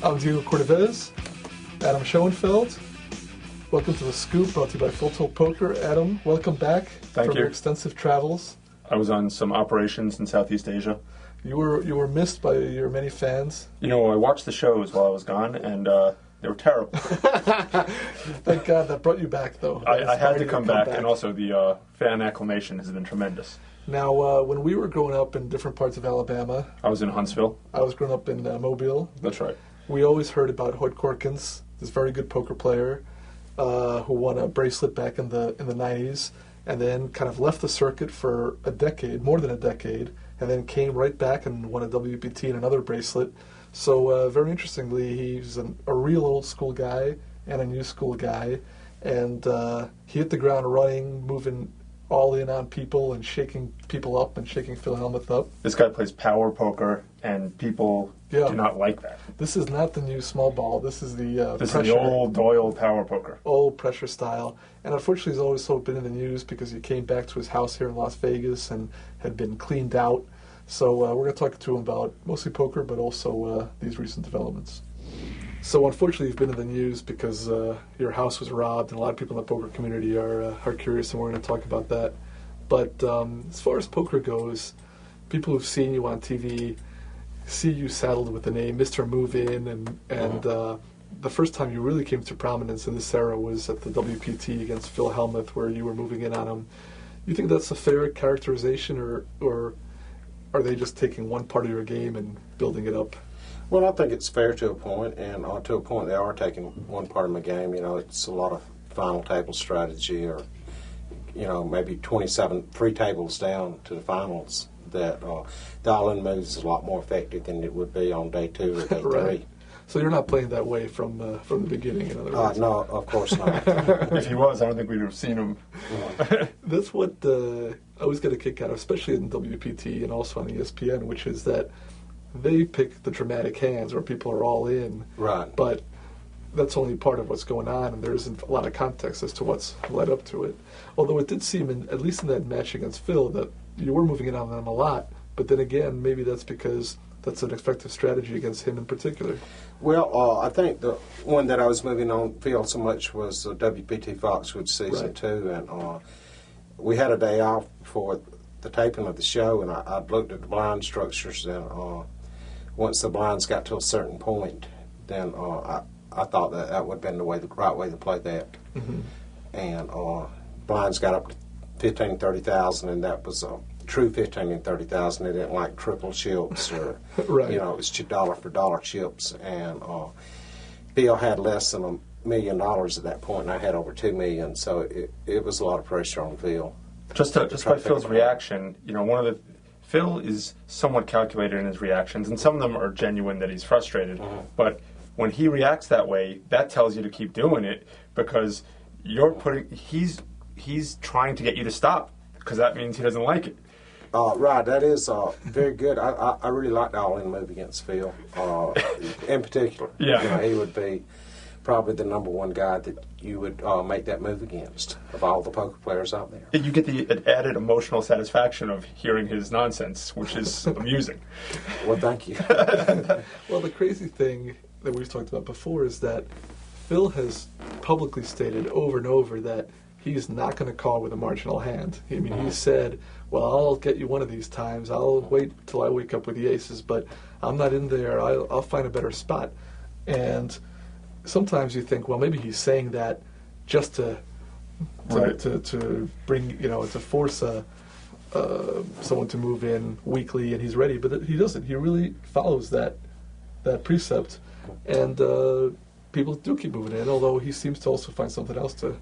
I'm Diego Cordovez, Adam Schoenfeld. Welcome to The Scoop, brought to you by Full Tilt Poker. Adam, welcome back from your extensive travels. I was on some operations in Southeast Asia. You were missed by your many fans. You know, I watched the shows while I was gone, and they were terrible. Thank God that brought you back, though. I had to come back, and also the fan acclamation has been tremendous. Now, when we were growing up in different parts of Alabama... I was in Huntsville. I was growing up in Mobile. That's right. We always heard about Hoyt Corkins, this very good poker player, who won a bracelet back in the 90s, and then kind of left the circuit for a decade, more than a decade, and then came right back and won a WPT and another bracelet. So very interestingly, he's a real old school guy and a new school guy, and he hit the ground running, moving all in on people and shaking people up and shaking Phil Hellmuth up. This guy plays power poker, and people do not like that. This is not the new small ball. This is the This is the old Doyle power poker. Old pressure style. And unfortunately, he's always sort of been in the news because he came back to his house here in Las Vegas and had been cleaned out. So we're going to talk to him about mostly poker, but also these recent developments. So unfortunately, you've been in the news because your house was robbed, and a lot of people in the poker community are curious, and we're going to talk about that. But as far as poker goes, people who've seen you on TV see you saddled with the name Mr. Move-In, and the first time you really came to prominence in this era was at the WPT against Phil Hellmuth, where you were moving in on him. You think that's a fair characterization, or are they just taking one part of your game and building it up? Well, I think it's fair to a point, and to a point they are taking one part of my game. You know, it's a lot of final table strategy, or, you know, maybe 27 free tables down to the finals. That the all-in moves is a lot more effective than it would be on day 2 or day Right. 3. So you're not playing that way from the beginning, in other words? No, of course not. If he was, I don't think we'd have seen him. That's what I always get a kick out of, especially in WPT and also on ESPN, which is that they pick the dramatic hands where people are all in. Right. But that's only part of what's going on, and there isn't a lot of context as to what's led up to it. Although it did seem, at least in that match against Phil, that you were moving in on them a lot. But then again, maybe that's because that's an effective strategy against him in particular. Well, I think the one that I was moving on Phil so much was the WPT Foxwood Season 2, and we had a day off before the taping of the show, and I looked at the blind structures, and once the blinds got to a certain point, then I thought that would have been the right way to play that. Mm-hmm. And blinds got up to 15,000, 30,000, and that was true 15,000 and 30,000. They didn't like triple chips or, Right. you know, it was dollar for dollar chips. And Bill had less than $1 million at that point, and I had over $2 million, so it was a lot of pressure on Phil. Just by Phil's reaction, you know, Phil is somewhat calculated in his reactions, and some of them are genuine that he's frustrated. Mm-hmm. But when he reacts that way, that tells you to keep doing it, because he's trying to get you to stop, because that means he doesn't like it. Right, that is very good. I really like the all-in move against Phil, in particular. Yeah. You know, he would be probably the number one guy that you would make that move against of all the poker players out there. You get the added emotional satisfaction of hearing his nonsense, which is amusing. Well, thank you. Well, the crazy thing that we've talked about before is that Phil has publicly stated over and over that he's not going to call with a marginal hand. I mean, he said, well, I'll get you one of these times. I'll wait till I wake up with the aces, but I'm not in there. I'll find a better spot. And sometimes you think, well, maybe he's saying that just to bring, you know, to force someone to move in weekly and he's ready. But he doesn't. He really follows that precept. And people do keep moving in, although he seems to also find something else to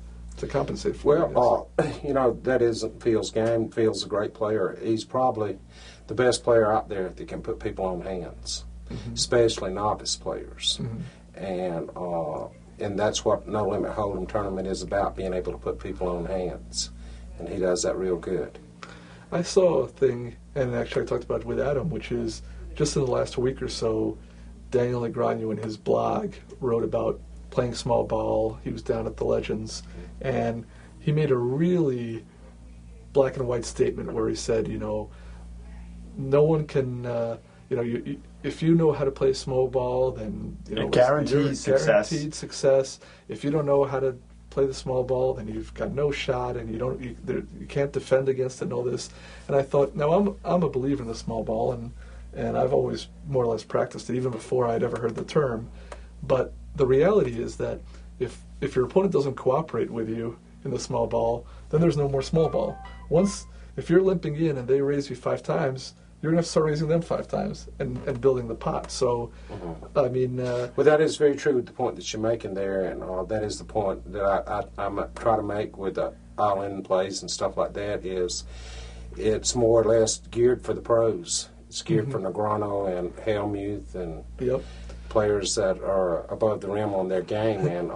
compensate for. Well, you know, that isn't Phil's game. Phil's a great player. He's probably the best player out there that can put people on hands, especially novice players. And that's what No Limit Hold'em tournament is about, being able to put people on hands. And he does that real good. I saw a thing, and actually I talked about it with Adam, which is just in the last week or so, Daniel Negreanu in his blog wrote about playing small ball. He was down at the Legends, and he made a really black and white statement where he said, you know, no one can, if you know how to play small ball, then it guarantees success. Guaranteed success. If you don't know how to play the small ball, then you've got no shot, and you can't defend against it and all this. And I thought, now I'm a believer in the small ball, and I've always more or less practiced it even before I'd ever heard the term. But the reality is that if your opponent doesn't cooperate with you in the small ball, then there's no more small ball. If you're limping in and they raise you 5 times, you're going to have to start raising them 5 times and building the pot. So, I mean... well, that is very true, the point that you're making there, and that is the point that I try to make with the all-in plays and stuff like that, is it's more or less geared for the pros. It's geared for Negrano and Helmuth and players that are above the rim on their game, and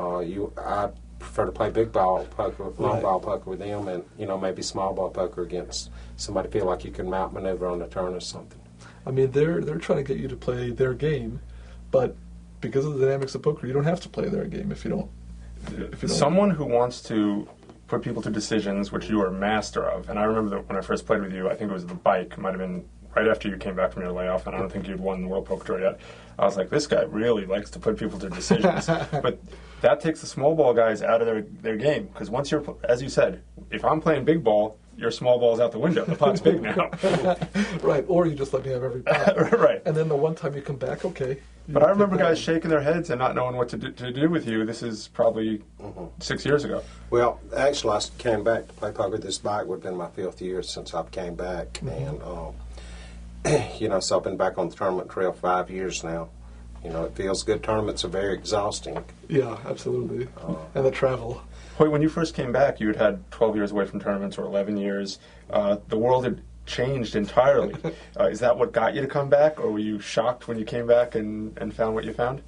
I prefer to play big ball poker, long ball poker with them, and maybe small ball poker against somebody feel like you can mount maneuver on the turn or something. I mean, they're trying to get you to play their game, but because of the dynamics of poker, you don't have to play their game if you don't. Someone who wants to put people to decisions, which you are a master of, and I remember that when I first played with you, I think it was the bike, it might have been right after you came back from your layoff, and I don't think you'd won the World Poker Tour yet. I was like, this guy really likes to put people to decisions. But that takes the small ball guys out of their game, because once you're, as you said, if I'm playing big ball, your small ball's out the window. The pot's big now. Right, or you just let me have every pot. Right. And then the one time you come back, okay. But I remember guys shaking their heads and not knowing what to do with you. This is probably 6 years ago. Well, actually, I came back to play poker. This bike would have been my 5th year since I came back. And, so I've been back on the tournament trail 5 years now. It feels good. Tournaments are very exhausting. Yeah, absolutely. And the travel. Hoy, when you first came back, you had 12 years away from tournaments, or 11 years. The world had changed entirely. Is that what got you to come back, or were you shocked when you came back and found what you found?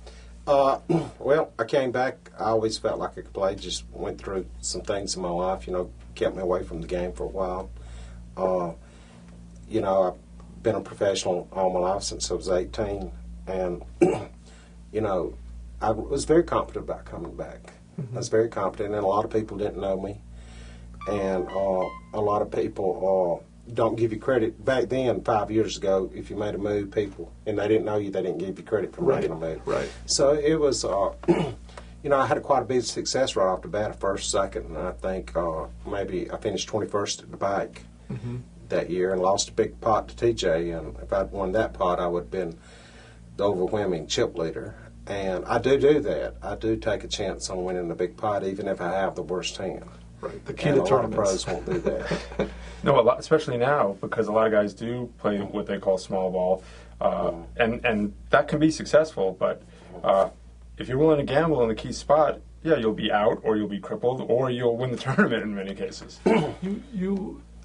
Well, I came back. I always felt like I could play. Just went through some things in my life, kept me away from the game for a while. I've been a professional all my life since I was 18, and I was very confident about coming back. I was very confident, and a lot of people didn't know me, and a lot of people don't give you credit. Back then, 5 years ago, if you made a move, and they didn't know you, they didn't give you credit for making a move. Right. So it was, I had quite a bit of success right off the bat, first, second, and I think maybe I finished 21st at the bike that year and lost a big pot to TJ, and if I'd won that pot, I would have been the overwhelming chip leader. And I do that. I do take a chance on winning the big pot, even if I have the worst hand. Right. The key to tournaments. A lot of pros won't do that. No, a lot, especially now, because a lot of guys do play what they call small ball, and that can be successwul. But if you're willing to gamble in the key spot, you'll be out, or you'll be crippled, or you'll win the tournament in many cases.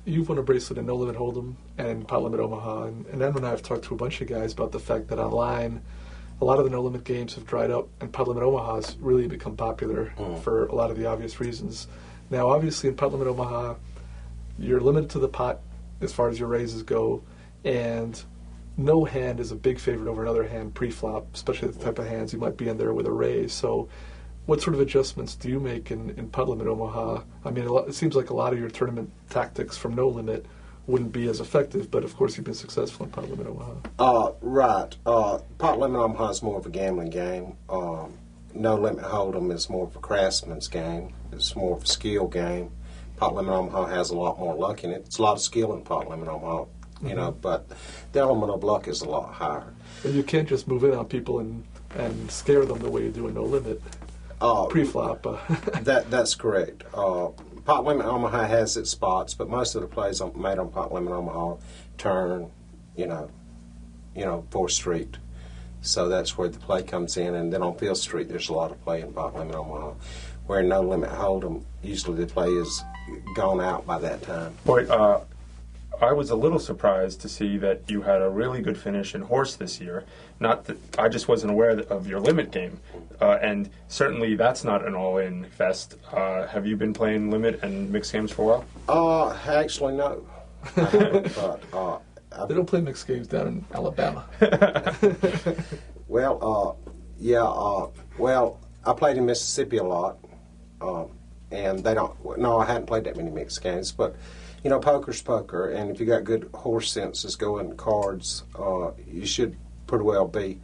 You've won a bracelet in No Limit Hold'em and Pot Limit Omaha, and then when I've talked to a bunch of guys about the fact that online, a lot of the No Limit games have dried up, and Pot Limit Omaha has really become popular for a lot of the obvious reasons. Now, obviously, in Pot Limit Omaha, you're limited to the pot as far as your raises go, and no hand is a big favorite over another hand pre-flop, especially the type of hands you might be in there with a raise. So what sort of adjustments do you make in Pot Limit Omaha? I mean, it seems like a lot of your tournament tactics from No Limit wouldn't be as effective, but of course you've been successful in Pot Limit Omaha. Right. Pot Limit Omaha is more of a gambling game. No Limit Hold'em is more of a craftsman's game. It's more of a skill game. Pot Limit Omaha has a lot more luck in it. It's a lot of skill in Pot Limit Omaha, but the element of luck is a lot higher. And you can't just move in on people and scare them the way you do in No Limit pre-flop. That's correct. Pot Limit Omaha has its spots, but most of the plays made on Pot Limit Omaha turn, 4th Street. So that's where the play comes in. And then on 5th Street, there's a lot of play in Pot Limit Omaha. Where in No Limit Hold'em, usually the play is gone out by that time. Boy, I was a little surprised to see that you had a really good finish in horse this year. Not that I just wasn't aware of your limit game, and certainly that's not an all-in fest. Have you been playing limit and mixed games for a while? Actually, no. They don't play mixed games down in Alabama. Well, I played in Mississippi a lot, and they don't. No, I hadn't played that many mixed games, but. Poker's poker, and if you got good horse senses going cards, you should pretty well be,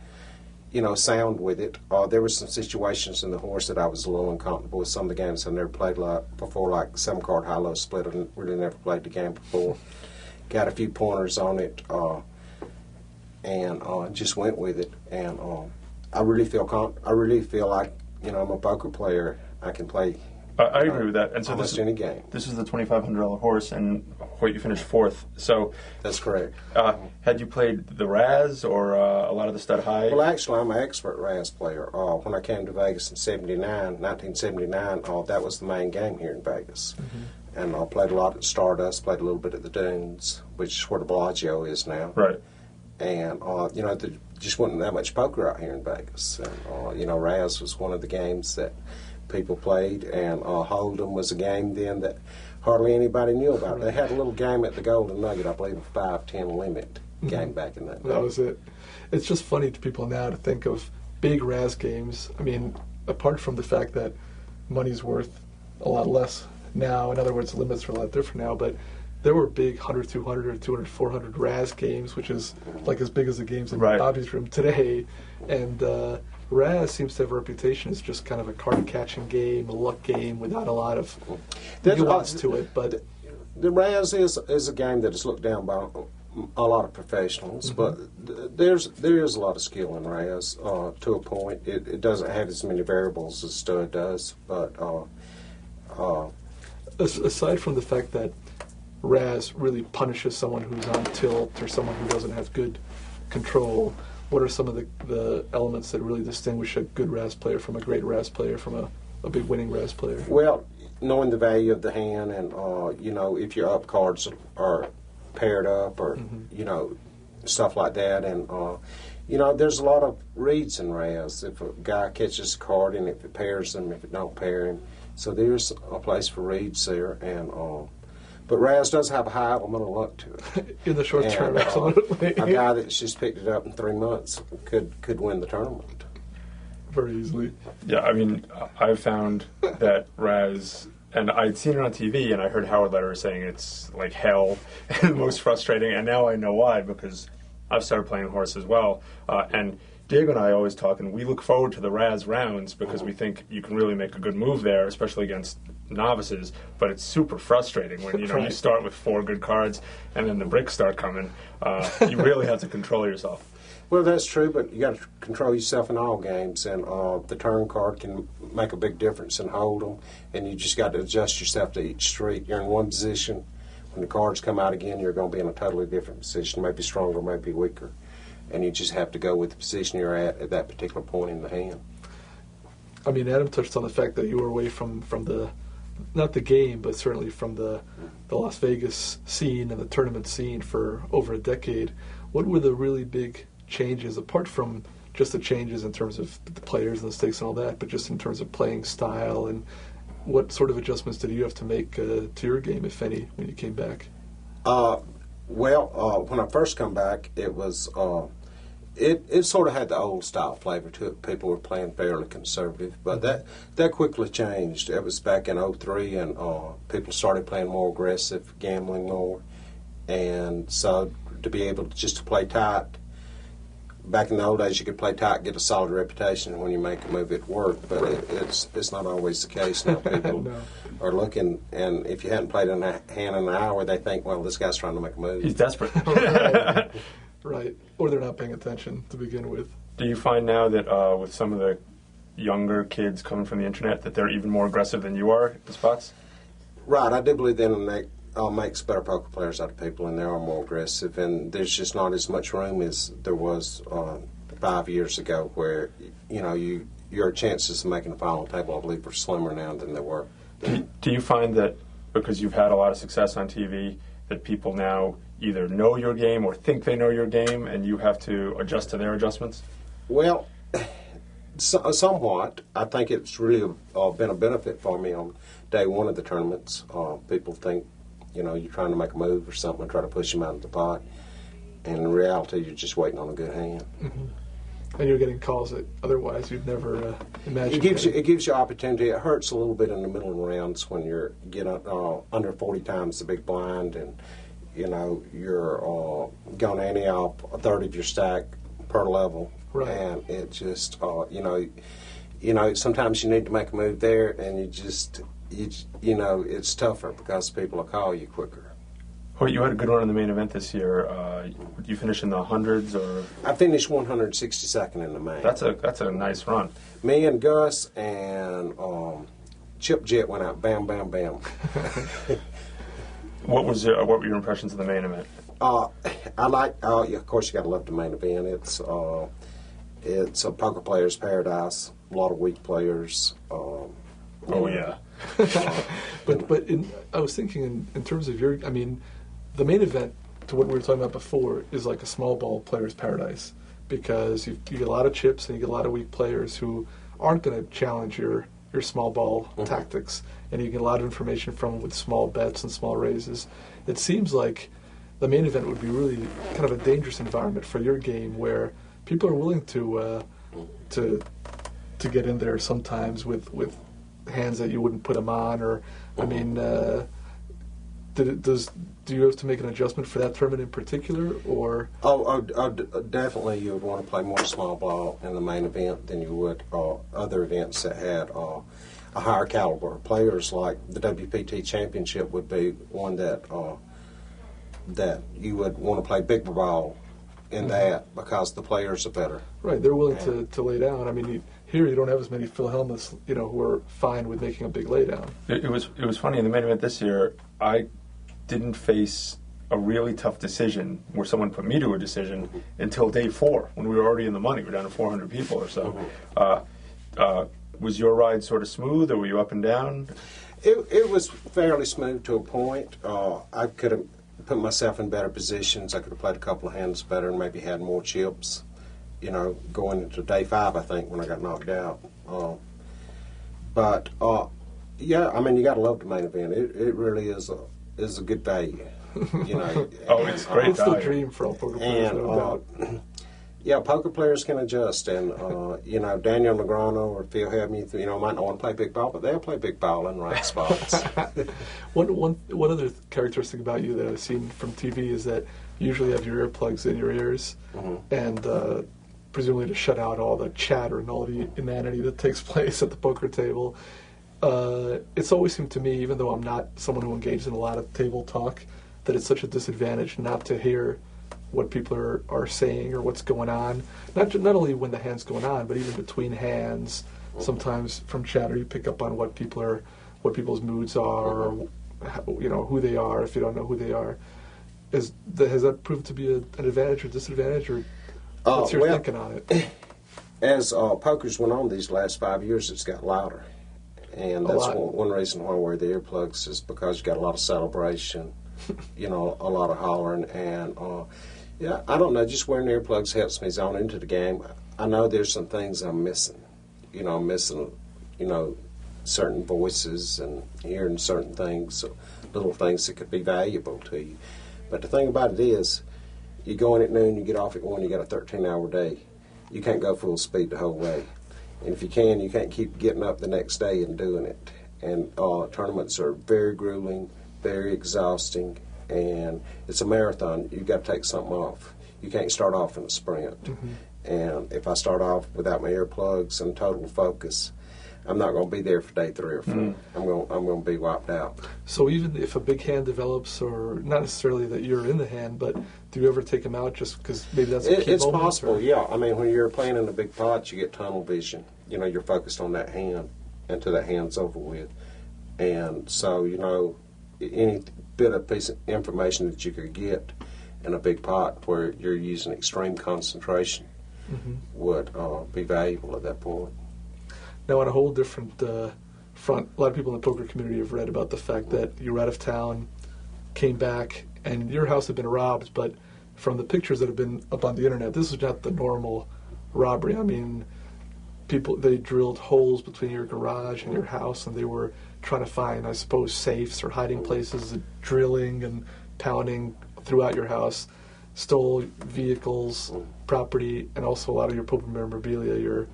sound with it. There were some situations in the horse that I was a little uncomfortable with. Some of the games I've never played before, like 7-card high-low split. I really never played the game before. Got a few pointers on it, and just went with it. And I really feel like I'm a poker player. I can play. I agree with that. And so almost any game. This is the $2,500 horse, and Hoyt, you finished 4th. So that's correct. Had you played the Razz or a lot of the stud high? Well, actually, I'm an expert Razz player. When I came to Vegas in 1979, that was the main game here in Vegas. Mm-hmm. And I played a lot at Stardust, played a little bit at the Dunes, which is where the Bellagio is now. Right. And, there just wasn't that much poker out here in Vegas. And, Razz was one of the games that people played, and Hold'em was a game then that hardly anybody knew about. They had a little game at the Golden Nugget, I believe, a 5-10 limit game back in that day. That was it. It's just funny to people now to think of big Razz games. I mean, apart from the fact that money's worth a lot less now, in other words, the limits are a lot different now, but there were big 100, 200, or 200, 400 Razz games, which is like as big as the games in Bobby's room today. And Razz seems to have a reputation as just kind of a card-catching game, a luck game without a lot of nuance to it. But the Razz is a game that is looked down by a lot of professionals, but there is a lot of skill in Razz to a point. It doesn't have as many variables as Stud does, but aside from the fact that Razz really punishes someone who's on tilt or someone who doesn't have good control, what are some of the elements that really distinguish a good Razz player from a great Razz player from a big winning Razz player? Well, knowing the value of the hand, and if your up cards are paired up, or stuff like that, and there's a lot of reads in Razz. If a guy catches a card, and if it pairs them, if it don't pair him, so there's a place for reads there, and but Razz does have a high element of luck to it. In the short term, absolutely. A guy that's just picked it up in 3 months could win the tournament. Very easily. Yeah, I mean, I've found that Razz, and I'd seen it on TV, and I heard Howard Lederer saying it's like hell and the most frustrating, and now I know why, because I've started playing horse as well. And Diego and I always talk, and we look forward to the Razz rounds because we think you can really make a good move there, especially against novices, but it's super frustrating when you start with 4 good cards and then the bricks start coming. You really have to control yourself. Well, that's true, but you got to control yourself in all games, and the turn card can make a big difference in Hold'em, and you just got to adjust yourself to each street. You're in one position. When the cards come out again, you're going to be in a totally different position, maybe stronger, maybe weaker, and you just have to go with the position you're at that particular point in the hand. I mean, Adam touched on the fact that you were away from the, not the game, but certainly from the Las Vegas scene and the tournament scene for over a decade. What were the really big changes, apart from just the changes in terms of the players and the stakes and all that, but just in terms of playing style, and what sort of adjustments did you have to make to your game, if any, when you came back? When I first come back, it was it sort of had the old style flavor to it. People were playing fairly conservative, but that quickly changed. It was back in '03, and people started playing more aggressive, gambling more, and so to be able to play tight. Back in the old days, you could play tight, get a solid reputation, and when you make a move, it worked. But it's not always the case now. People are looking, and if you hadn't played in a hand in an hour, they think, well, this guy's trying to make a move. He's desperate. Right. Or they're not paying attention to begin with. Do you find now that with some of the younger kids coming from the internet that they're even more aggressive than you are at the spots? Right. I do believe that makes better poker players out of people, and they are more aggressive, and there's just not as much room as there was 5 years ago, where your chances of making the final table, I believe, are slimmer now than they were. Do you find that because you've had a lot of success on TV that people now either know your game or think they know your game, and you have to adjust to their adjustments? Well, somewhat. I think it's really been a benefit for me on day one of the tournaments. People think, you're trying to make a move or something and try to push them out of the pot. And in reality, you're just waiting on a good hand. Mm-hmm. And you're getting calls that otherwise you'd never imagine. It gives you opportunity. It hurts a little bit in the middle of the rounds when you're under 40 times the big blind, and you're going ante off a third of your stack per level, Right. and it just sometimes you need to make a move there, and it's tougher because people will call you quicker. Hoyt, you had a good run in the main event this year. You finished in the hundreds, or I finished 162nd in the main. that's a nice run. Me and Gus and Chip Jet went out, bam, bam, bam. What were your impressions of the main event? Of course, you got to love the main event. It's a poker player's paradise. A lot of weak players. Yeah. But I was thinking in terms of the main event, to what we were talking about before, is like a small ball player's paradise, because you get a lot of chips and you get a lot of weak players who aren't going to challenge your small ball tactics, and you get a lot of information from them with small bets and small raises. It seems like the main event would be really kind of a dangerous environment for your game, where people are willing to get in there sometimes with hands that you wouldn't put them on, or do you have to make an adjustment for that tournament in particular, or? Definitely you would want to play more small ball in the main event than you would other events that had a higher caliber. Players like the WPT Championship would be one that you would want to play bigger ball in that, because the players are better. Right, they're willing to lay down. Here you don't have as many Phil Hellmuths, who are fine with making a big laydown. It was funny in the main event this year. I didn't face a really tough decision where someone put me to a decision until day 4, when we were already in the money. We're down to 400 people or so. Was your ride sort of smooth, or were you up and down? It was fairly smooth to a point. I could have put myself in better positions. I could have played a couple of hands better and maybe had more chips. Going into day 5, I think, when I got knocked out. You got to love the main event. It really is a good value. It's great It's the value. dream for all poker players, no doubt. Yeah, poker players can adjust, and Daniel Negreanu or Phil Hellmuth, might not want to play big ball, but they'll play big ball in right spots. One other characteristic about you that I've seen from TV is that you usually have your earplugs in your ears, and presumably to shut out all the chatter and all the inanity that takes place at the poker table. It's always seemed to me, even though I'm not someone who engages in a lot of table talk, that it's such a disadvantage not to hear what people are saying or what's going on. Not only when the hand's going on, but even between hands. Sometimes from chatter you pick up on what people's moods are, or who they are if you don't know who they are. Has that proved to be an advantage or disadvantage, or what's your thinking on it? As poker's went on these last 5 years, it's got louder. And that's one reason why I wear the earplugs, is because you got a lot of celebration, a lot of hollering. And, I don't know, just wearing earplugs helps me zone into the game. I know there's some things I'm missing. I'm missing, certain voices and hearing certain things, little things that could be valuable to you. But the thing about it is, you go in at noon, you get off at 1, you got a 13-hour day. You can't go full speed the whole way. And if you can't keep getting up the next day and doing it. And tournaments are very grueling, very exhausting, and it's a marathon. You've got to take something off. You can't start off in a sprint. And if I start off without my earplugs and total focus, I'm not going to be there for day 3 or 4. I'm going to be wiped out. So even if a big hand develops, or not necessarily that you're in the hand, but do you ever take them out just because maybe that's a key It's moment, possible, or? yeah. When you're playing in a big pot, you get tunnel vision. You're focused on that hand until that hand's over with. And so, any bit of piece of information that you could get in a big pot where you're using extreme concentration would be valuable at that point. Now, on a whole different front, a lot of people in the poker community have read about the fact that you were out of town, came back, and your house had been robbed, but from the pictures that have been up on the internet, this is not the normal robbery. They drilled holes between your garage and your house, and they were trying to find, I suppose, safes or hiding places, drilling and pounding throughout your house, stole vehicles, property, and also a lot of your poker memorabilia, your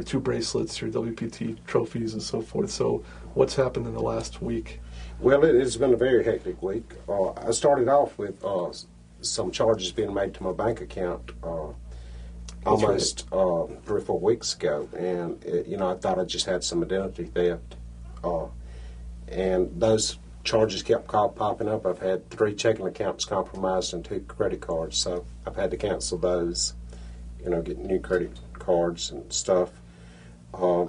2 bracelets, your WPT trophies, and so forth. So what's happened in the last week? Well, it's been a very hectic week. I started off with some charges being made to my bank account almost 3 or 4 weeks ago, and I thought I just had some identity theft, and those charges kept popping up. I've had 3 checking accounts compromised and 2 credit cards, so I've had to cancel those. Get new credit cards and stuff. I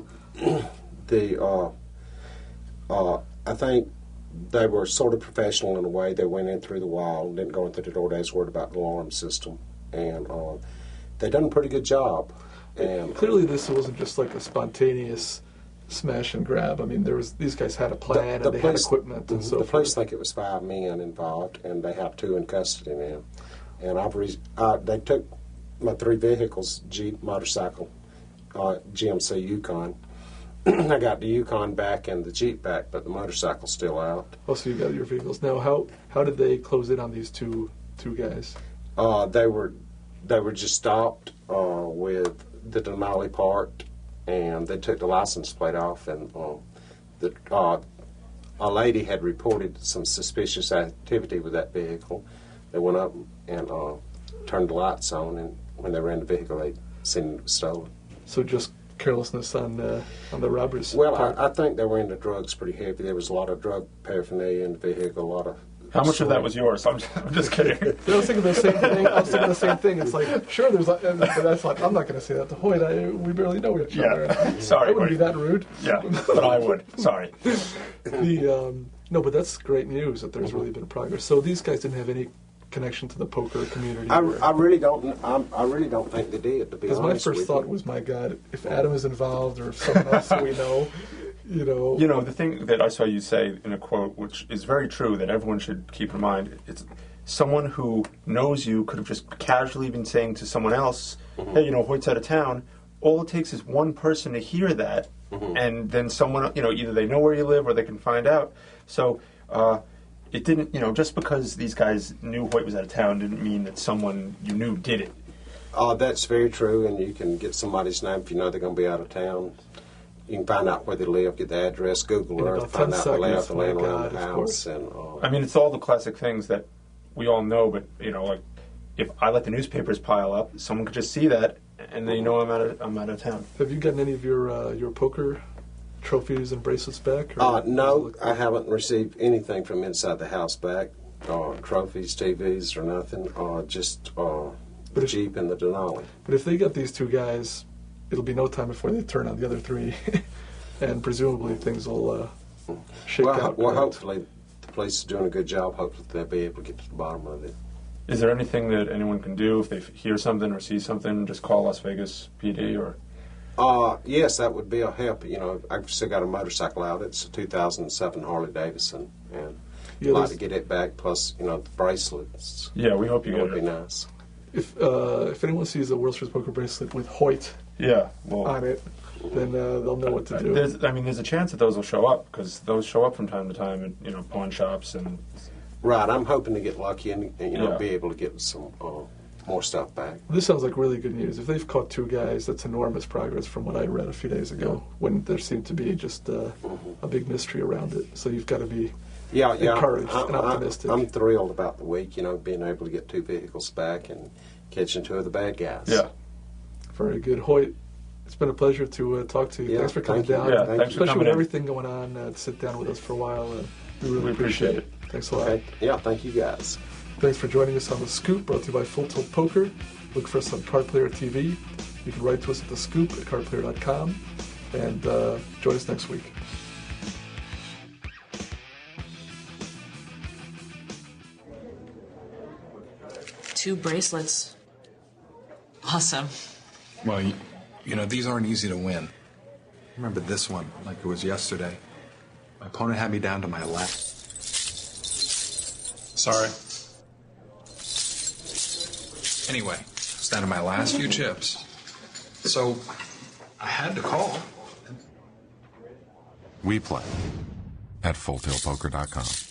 think they were sort of professional in a way. They went in through the wall, didn't go in through the door. They was worried about the alarm system, and they done a pretty good job. And clearly, this wasn't just like a spontaneous smash and grab. I mean, these guys had a plan and they had equipment and so forth. The police think it was 5 men involved, and they have 2 in custody now. And they took my 3 vehicles: Jeep, motorcycle, GMC Yukon. I got the Yukon back and the Jeep back, but the motorcycle's still out. Oh, so you got your vehicles now. How did they close in on these two guys? They were just stopped with the Denali part, and they took the license plate off, and a lady had reported some suspicious activity with that vehicle. They went up and turned the lights on, and when they ran the vehicle, they seen it was stolen. So just carelessness on the robbers. Well, I think they were into drugs pretty heavy. There was a lot of drug paraphernalia in the vehicle, a lot of... How much of that was yours? I'm just kidding. I was thinking the same thing. It's like, sure, there's... That's like, I'm not going to say that to Hoyt. We barely know each other. Yeah, sorry. I wouldn't be that rude. Yeah, but I would. Sorry. No, but that's great news that there's really been progress. So these guys didn't have any connection to the poker community. I really don't think they did, to be honest. Because my first thought was, my God, if Adam is involved or if someone else we know, the thing that I saw you say in a quote, which is very true, that everyone should keep in mind, it's someone who knows you could have just casually been saying to someone else, hey, Hoyt's out of town. All it takes is one person to hear that, and then someone, either they know where you live or they can find out. So, it didn't, just because these guys knew Hoyt was out of town didn't mean that someone you knew did it. That's very true, and you can get somebody's name if you know they're going to be out of town. You can find out where they live, get the address, Google Earth, find out the layout, the land around the house. And, I mean, it's all the classic things that we all know, but, like, if I let the newspapers pile up, someone could just see that, and they know I'm out of town. Have you gotten any of your poker trophies and bracelets back? No, I haven't received anything from inside the house back. Trophies, TVs, or nothing. Just the Jeep and the Denali. But if they get these 2 guys, it'll be no time before they turn on the other 3, and presumably things will shake out. Well, hopefully the police are doing a good job. Hopefully they'll be able to get to the bottom of it. Is there anything that anyone can do if they hear something or see something? Just call Las Vegas PD or... Yes, that would be a help. I've still got a motorcycle out. It's a 2007 Harley Davidson, and I'd like to get it back. Plus, the bracelets. Yeah, we hope you get it. Would be nice. If anyone sees a World Series poker bracelet with Hoyt on it, then they'll know what to do. There's a chance that those will show up, because those show up from time to time at pawn shops and. Right, I'm hoping to get lucky and be able to get some more stuff back. This sounds like really good news. If they've caught 2 guys, that's enormous progress from what I read a few days ago, when there seemed to be just a big mystery around it. So you've got to be encouraged and optimistic. I'm thrilled about the week, being able to get 2 vehicles back and catching 2 of the bad guys. Yeah. Very good. Hoyt, it's been a pleasure to talk to you. Yeah, thanks for coming down. Yeah, thanks for Especially coming with in. everything going on, to sit down with us for a while. We really appreciate it. Thanks a lot. Okay. Yeah, thank you guys. Thanks for joining us on The Scoop, brought to you by Full Tilt Poker. Look for us on Card Player TV. You can write to us at thescoop@cardplayer.com. And join us next week. Two bracelets. Awesome. Well, these aren't easy to win. I remember this one like it was yesterday. My opponent had me down to my last. Sorry. Anyway, it's down to my last few chips. So I had to call. We play at FullTiltPoker.com.